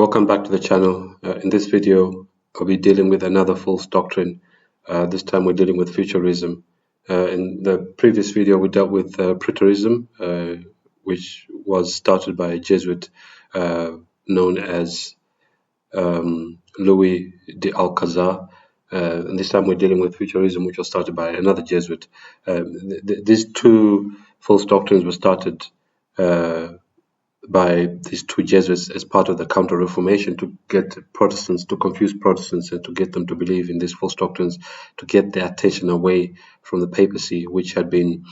Welcome back to the channel. In this video, I'll be dealing with another false doctrine. This time we're dealing with futurism. In the previous video, we dealt with Preterism, which was started by a Jesuit known as Louis de Alcazar. And this time we're dealing with futurism, which was started by another Jesuit. These two false doctrines were started by these two Jesuits as part of the Counter-Reformation to get Protestants, to confuse Protestants and to get them to believe in these false doctrines, to get their attention away from the papacy, which had been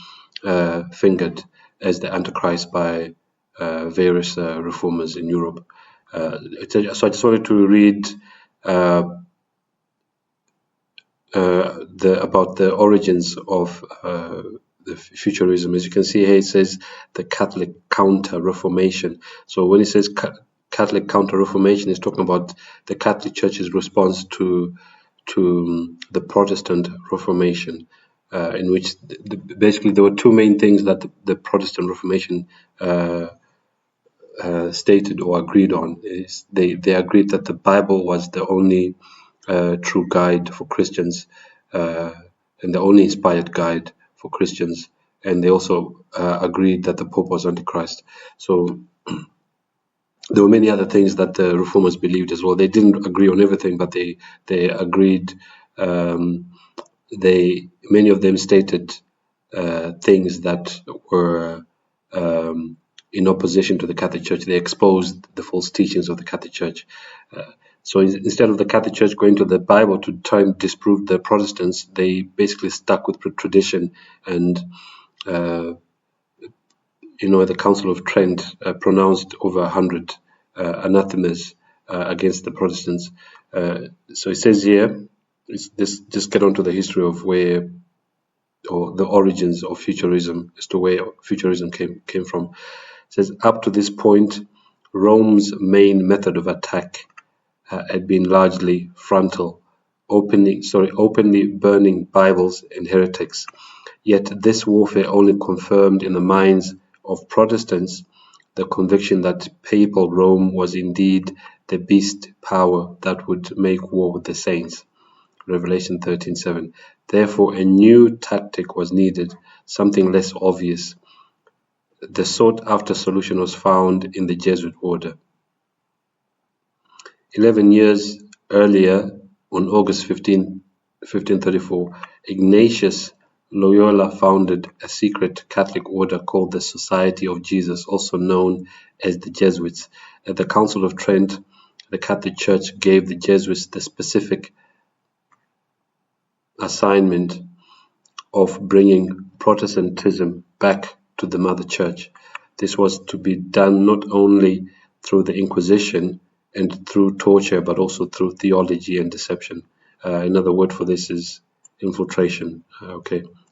fingered as the Antichrist by various reformers in Europe. So I just wanted to read about the origins of the futurism. As you can see here, it says the Catholic Counter-Reformation. So when it says Catholic Counter-Reformation, it's talking about the Catholic Church's response to the Protestant Reformation, in which basically there were two main things that the Protestant Reformation stated or agreed on. They agreed that the Bible was the only true guide for Christians and the only inspired guide for Christians, and they also agreed that the Pope was Antichrist. So there were many other things that the reformers believed as well. They didn't agree on everything, but they agreed. Many of them stated things that were in opposition to the Catholic Church. They exposed the false teachings of the Catholic Church. So instead of the Catholic Church going to the Bible to try and disprove the Protestants, they basically stuck with tradition. And the Council of Trent pronounced over 100 anathemas against the Protestants. So it says here, just get on to the history of where, or the origins of futurism, as to where futurism came from. It says, up to this point, Rome's main method of attack had been largely frontal, openly burning Bibles and heretics. Yet this warfare only confirmed in the minds of Protestants the conviction that papal Rome was indeed the beast power that would make war with the saints. Revelation 13:7. Therefore, a new tactic was needed, something less obvious. The sought-after solution was found in the Jesuit order. 11 years earlier, on August 15, 1534, Ignatius Loyola founded a secret Catholic order called the Society of Jesus, also known as the Jesuits. At the Council of Trent, the Catholic Church gave the Jesuits the specific assignment of bringing Protestantism back to the Mother Church. This was to be done not only through the Inquisition and through torture, but also through theology and deception. Another word for this is infiltration.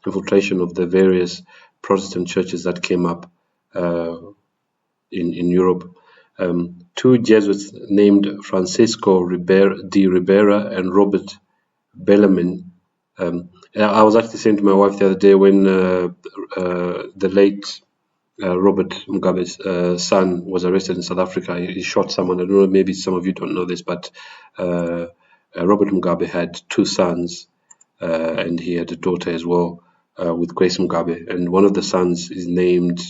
Infiltration of the various Protestant churches that came up in Europe. Two Jesuits named Francisco de Ribera and Robert Bellarmine. I was actually saying to my wife the other day when the late Robert Mugabe's son was arrested in South Africa. He shot someone. I don't know, maybe some of you don't know this, but Robert Mugabe had two sons, and he had a daughter as well with Grace Mugabe. And one of the sons is named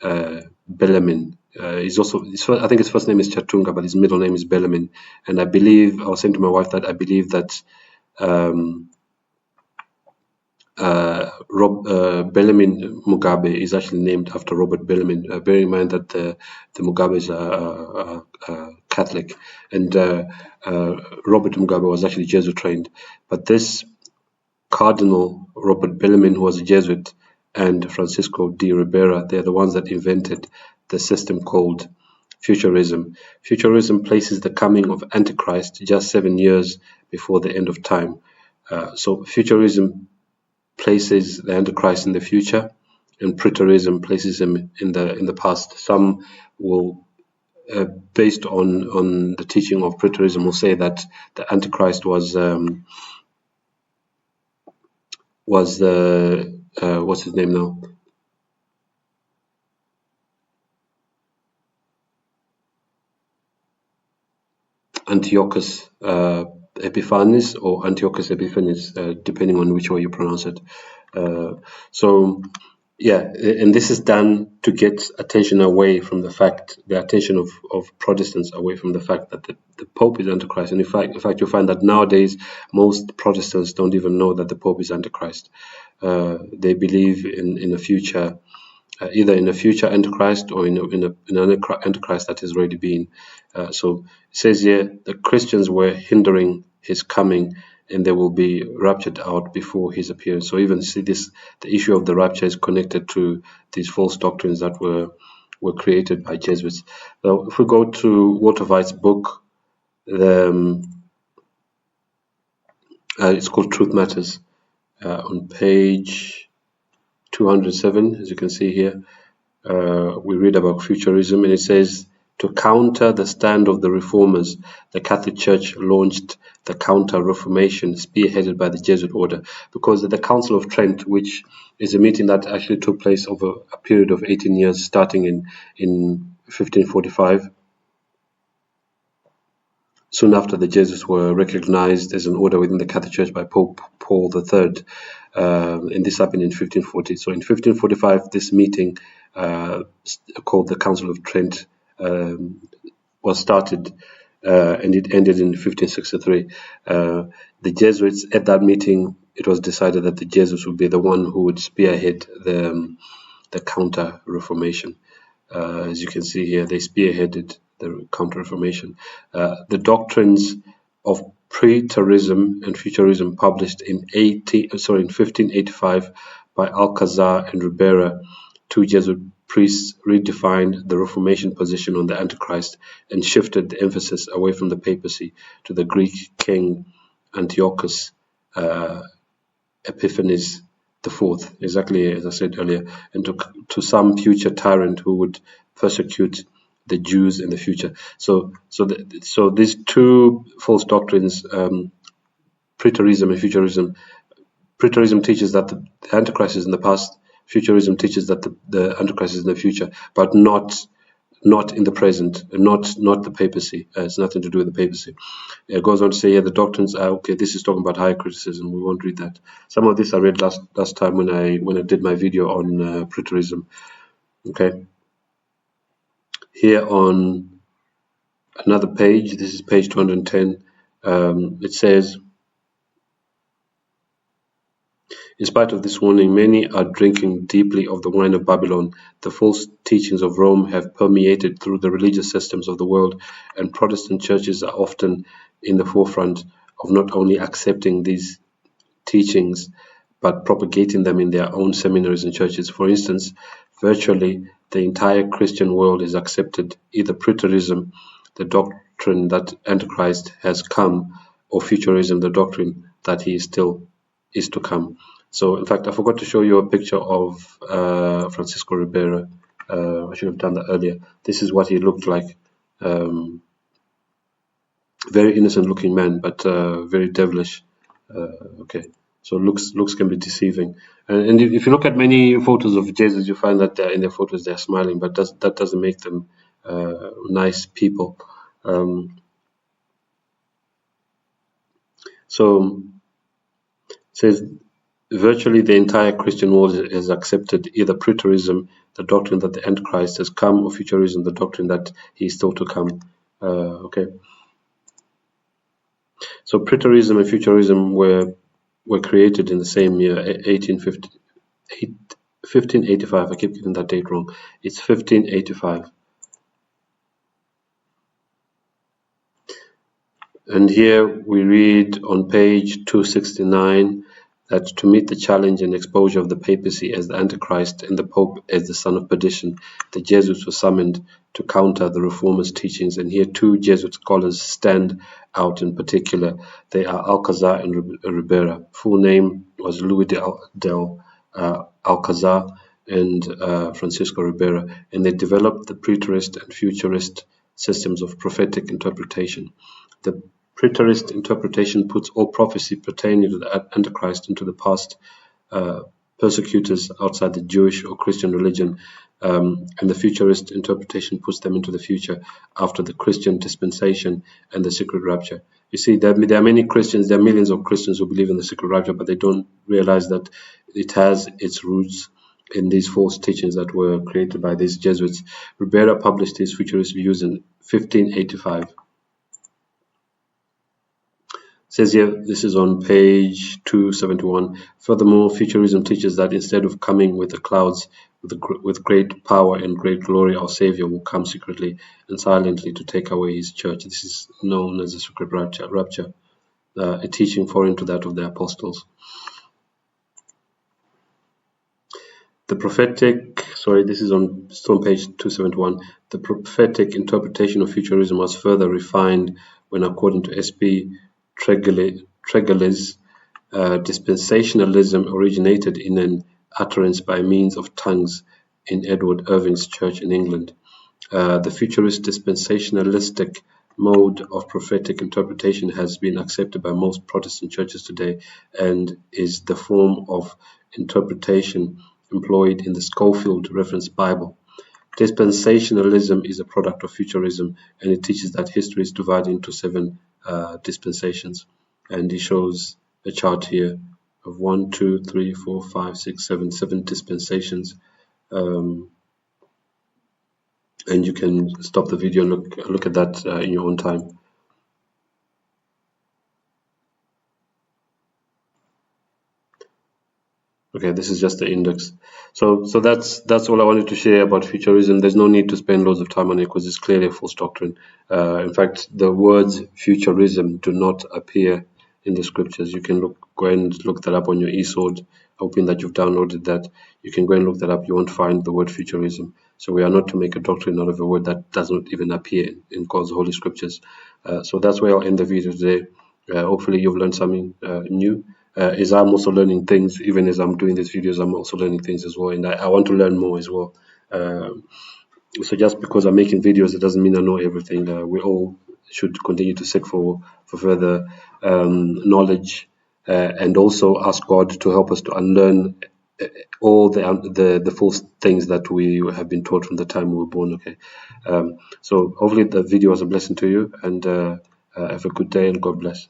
Bellarmine. I think his first name is Chatunga, but his middle name is Bellarmine. And I was saying to my wife that I believe that Bellarmine Mugabe is actually named after Robert Bellarmine. Bear in mind that the Mugabes are Catholic, and Robert Mugabe was actually Jesuit trained. But this Cardinal Robert Bellarmine, who was a Jesuit, and Francisco de Ribera, they're the ones that invented the system called Futurism. Futurism places the coming of Antichrist just 7 years before the end of time. So Futurism places the Antichrist in the future, and Preterism places him in the past. Some will, based on the teaching of Preterism, will say that the Antichrist was what's his name now? Antiochus Epiphanes or Antiochus Epiphanes, depending on which way you pronounce it. So yeah, and this is done to get attention away from the attention of Protestants away from the fact that the Pope is Antichrist. And in fact, you'll find that nowadays most Protestants don't even know that the Pope is Antichrist. They believe in a future, either in a future Antichrist or in an Antichrist that has already been. So it says here the Christians were hindering his coming, and they will be raptured out before his appearance. So even see this, the issue of the rapture is connected to these false doctrines that were created by Jesuits. Now, if we go to Walter White's book, it's called Truth Matters, on page 207, as you can see here, we read about futurism, and it says, to counter the stand of the reformers, the Catholic Church launched the Counter-Reformation, spearheaded by the Jesuit order, because at the Council of Trent, which is a meeting that actually took place over a period of 18 years, starting in 1545, soon after the Jesuits were recognized as an order within the Catholic Church by Pope Paul III, and this happened in 1540. So in 1545, this meeting called the Council of Trent was started, and it ended in 1563. The Jesuits, at that meeting, it was decided that the Jesuits would be the one who would spearhead the Counter-Reformation. As you can see here, they spearheaded the Counter-Reformation. The doctrines of Preterism and Futurism, published in 1585 by Alcazar and Ribera, two Jesuit priests, redefined the Reformation position on the Antichrist and shifted the emphasis away from the papacy to the Greek king Antiochus Epiphanes IV, exactly as I said earlier, and to some future tyrant who would persecute the Jews in the future. So these two false doctrines, Preterism and Futurism. Preterism teaches that the Antichrist is in the past. Futurism teaches that the Antichrist is in the future, but not in the present, not the papacy. It's nothing to do with the papacy. It goes on to say, yeah, the doctrines are okay. This is talking about higher criticism. We won't read that. Some of this I read last time when I did my video on Preterism. Okay. Here on another page, this is page 210. It says, in spite of this warning, many are drinking deeply of the wine of Babylon. The false teachings of Rome have permeated through the religious systems of the world, and Protestant churches are often in the forefront of not only accepting these teachings, but propagating them in their own seminaries and churches. For instance, virtually the entire Christian world has accepted either Preterism, the doctrine that Antichrist has come, or Futurism, the doctrine that he still is to come. So, in fact, I forgot to show you a picture of Francisco Ribera. I should have done that earlier. This is what he looked like. Very innocent-looking man, but very devilish. Okay, so looks can be deceiving. And if you look at many photos of Jesus, you find that in their photos they're smiling, but that doesn't make them nice people. So it says, virtually the entire Christian world has accepted either Preterism, the doctrine that the Antichrist has come, or Futurism, the doctrine that he is still to come. Okay. So Preterism and Futurism were created in the same year, 1585. I keep getting that date wrong. It's 1585. And here we read on page 269 that to meet the challenge and exposure of the papacy as the Antichrist and the Pope as the son of perdition, the Jesuits were summoned to counter the reformers' teachings. And here two Jesuit scholars stand out in particular. They are Alcazar and Ribera. Full name was Louis del Alcazar and Francisco Ribera, and they developed the preterist and futurist systems of prophetic interpretation. The preterist interpretation puts all prophecy pertaining to the Antichrist into the past persecutors outside the Jewish or Christian religion, and the futurist interpretation puts them into the future after the Christian dispensation and the secret rapture. You see, there are many Christians, there are millions of Christians who believe in the secret rapture, but they don't realize that it has its roots in these false teachings that were created by these Jesuits. Ribera published his futurist views in 1585. Says here, this is on page 271. Furthermore, Futurism teaches that instead of coming with the clouds with great power and great glory, our Savior will come secretly and silently to take away his church. This is known as the secret rapture, a teaching foreign to that of the apostles. The prophetic, this is on page 271. The prophetic interpretation of Futurism was further refined when, according to S.P. Tregelles, dispensationalism originated in an utterance by means of tongues in Edward Irving's church in England. The futurist dispensationalistic mode of prophetic interpretation has been accepted by most Protestant churches today and is the form of interpretation employed in the Scofield Reference Bible. Dispensationalism is a product of Futurism, and it teaches that history is divided into 7 dispensations. And he shows a chart here of 1, 2, 3, 4, 5, 6, 7 dispensations. And you can stop the video and look at that in your own time. Okay, this is just the index. So that's all I wanted to share about Futurism. There's no need to spend loads of time on it because it's clearly a false doctrine. In fact, the words Futurism do not appear in the scriptures. You can go and look that up on your eSword, hoping that you've downloaded that. You can go and look that up. You won't find the word Futurism. So we are not to make a doctrine out of a word that does not even appear in God's holy scriptures. So that's where I'll end the video today. Hopefully you've learned something new. As I'm also learning things, even as I'm doing these videos, I'm also learning things as well, and I want to learn more as well. So just because I'm making videos, it doesn't mean I know everything. We all should continue to seek for further knowledge, and also ask God to help us to unlearn all the false things that we have been taught from the time we were born. Okay, so hopefully the video was a blessing to you, and have a good day and God bless.